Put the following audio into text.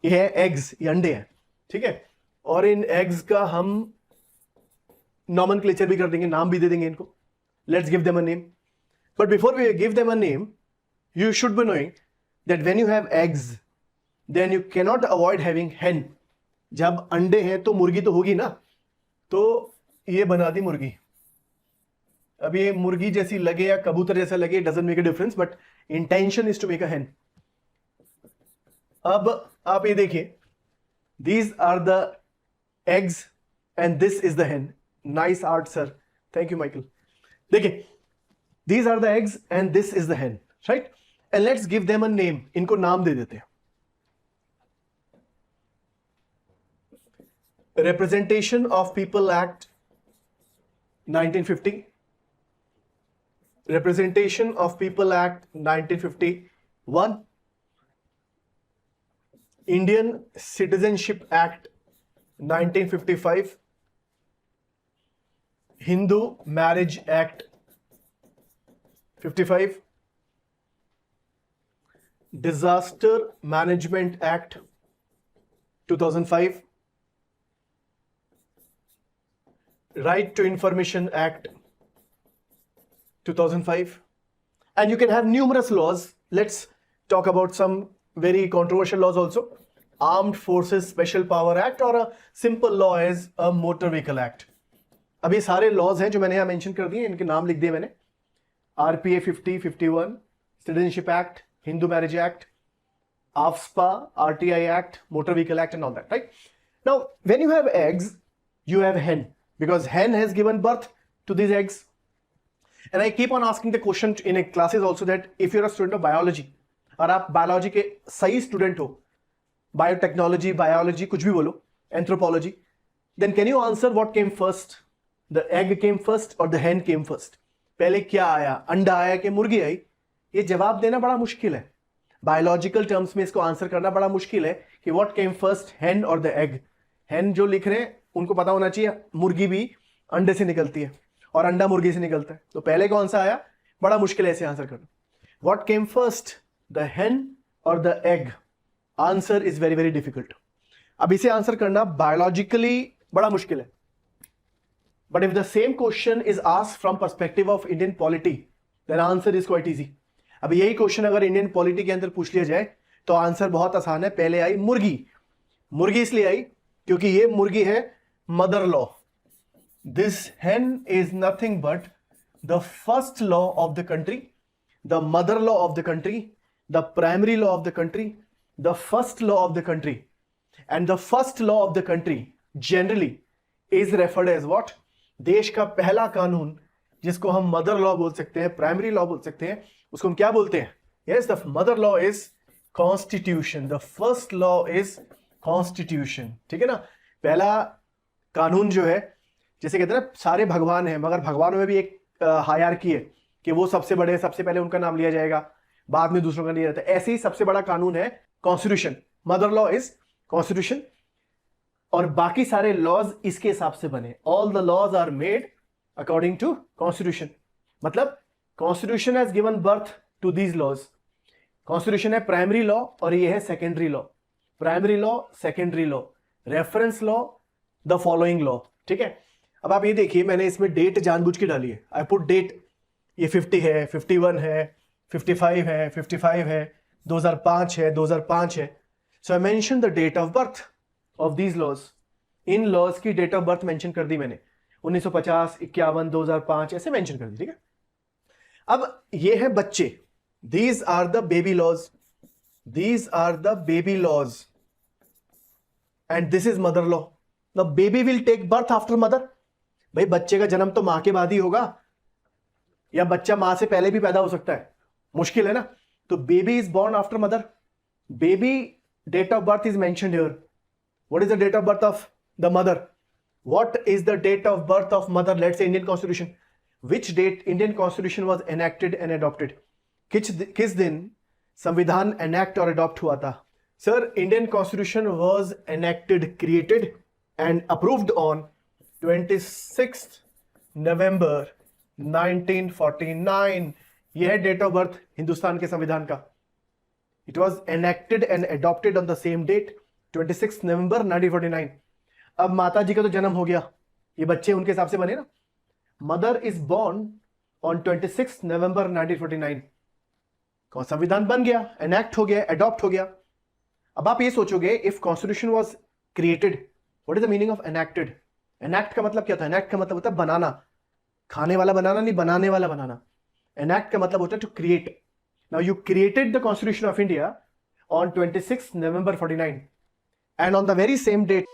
ये है एग्स, ये अंडे हैं, ठीक है। और इन एग्स का हम नॉमेनक्लेचर भी कर देंगे, नाम भी दे देंगे इनको। Let's give them a name, but before we give them a name you should be knowing that when you have eggs then you cannot avoid having hen। जब अंडे हैं तो मुर्गी तो होगी ना, तो ये बना दी मुर्गी। अब ये मुर्गी जैसी लगे या कबूतर जैसा लगे, doesn't make a difference, but intention is to make a hen। अब आप ये देखिए, these are the eggs and this is the hen। nice art sir, thank you Michael। देखिए, these are the eggs and this is the hen, right? And let's give them a name। इनको नाम दे देते हैं। Representation of People Act 1950, Representation of People Act 1951, Indian Citizenship Act 1955, Hindu Marriage Act 55, Disaster Management Act 2005, Right to Information Act 2005, and you can have numerous laws. Let's talk about some very controversial laws also. Armed Forces Special Power Act, or a simple law is a Motor Vehicle Act। अब ये सारे laws हैं जो मैंने यहाँ mention कर दिए, इनके नाम लिख दिए मैंने। RPA 50, 51, Citizenship Act, Hindu Marriage Act, AFSPA, RTI Act, Motor Vehicle Act, and all that, right? Now, when you have eggs, you have hen, because hen has given birth to these eggs. And I keep on asking the question in classes also that if you're a student of biology, और आप biology के सही student हो, biotechnology, biology, कुछ भी बोलो, anthropology, then can you answer what came first? The egg came first or the hen came first? पहले क्या आया, अंडा आया कि मुर्गी आई? ये जवाब देना बड़ा मुश्किल है। बायोलॉजिकल टर्म्स में इसको आंसर करना बड़ा मुश्किल है कि व्हाट केम फर्स्ट, hen और द एग। hen जो लिख रहे हैं उनको पता होना चाहिए मुर्गी भी अंडे से निकलती है और अंडा मुर्गी से निकलता है, तो पहले कौन सा आया, बड़ा मुश्किल है ऐसे आंसर करना। What came first, the hen और द एग? Answer is very very difficult. अब इसे आंसर करना बायोलॉजिकली बड़ा मुश्किल है, but if the same question is asked from perspective of Indian polity, then answer is quite easy. अब यही क्वेश्चन अगर इंडियन पॉलिटी के अंदर पूछ लिया जाए तो आंसर बहुत आसान है। पहले आई मुर्गी। मुर्गी इसलिए आई क्योंकि ये मुर्गी है mother law. This hen is nothing but the first law of the country, the mother law of the country, the primary law of the country, the first law of the country. And the first law of the country generally is referred as what? देश का पहला कानून, जिसको हम mother law बोल सकते हैं, primary law बोल सकते हैं, उसको हम क्या बोलते हैं? Yes, the mother law is constitution, the first law is constitution. ठीक है ना? पहला कानून जो है, जैसे कहते हैं ना सारे भगवान हैं, मगर भगवानों में भी एक हायरार्की है कि वो सबसे बड़े, सबसे पहले उनका नाम लिया जाएगा, बाद में दूसरों का लिया जाता है। ऐसे ही सबसे बड़ा कानून है constitution. Mother law is constitution, और बाकी सारे लॉज इसके हिसाब से बने। All the laws are made according to constitution. मतलब constitution has given birth to these laws. Constitution है प्राइमरी लॉ और ये है secondary law. Primary law, secondary law, reference law, the following law. ठीक है? अब आप ये देखिए, मैंने इसमें डेट जानबूझ के डाली है। आई पुट डेट, ये 50 है, 51 है, 55 है, 55 है, 2005 है, 2005 है। So I mention the date of birth of these laws. इन लॉज की डेट ऑफ बर्थ मेंशन कर दी मैंने, 1950, 51, 2005 ऐसे मेंशन कर दी। ठीक है? अब ये है बच्चे, these are the baby laws, these are the baby laws, and this is mother law. The baby will take birth after mother. भाई बच्चे का जन्म तो मां के बाद ही होगा, या बच्चा मां से पहले भी पैदा हो सकता है? मुश्किल है ना? तो baby is born after mother. Baby date of birth is mentioned here. What is the date of birth of the mother? What is the date of birth of mother? Let's say Indian Constitution. Which date Indian Constitution was enacted and adopted? किस दिन संविधान enact और adopt हुआ था? Sir, Indian Constitution was enacted, created and approved on 26th November 1949. यह है date of birth Hindustan के संविधान का। It was enacted and adopted on the same date, 26 नवंबर 1949। अब माता जी का तो जन्म हो गया, ये बच्चे उनके हिसाब से बने ना। मदर इज बोर्न ऑन 26 नवंबर 1949। कौन संविधान बन गया, एनैक्ट हो गया, अडॉप्ट हो गया। अब आप ये सोचोगे if constitution was created, what is the meaning of enacted? Enact का मतलब क्या था? एनैक्ट का मतलब होता है बनाना, खाने वाला बनाना नहीं, बनाने वाला बनाना। एनैक्ट का मतलब होता है to create. Now you created the constitution of India on 26 November 49, and on the very same date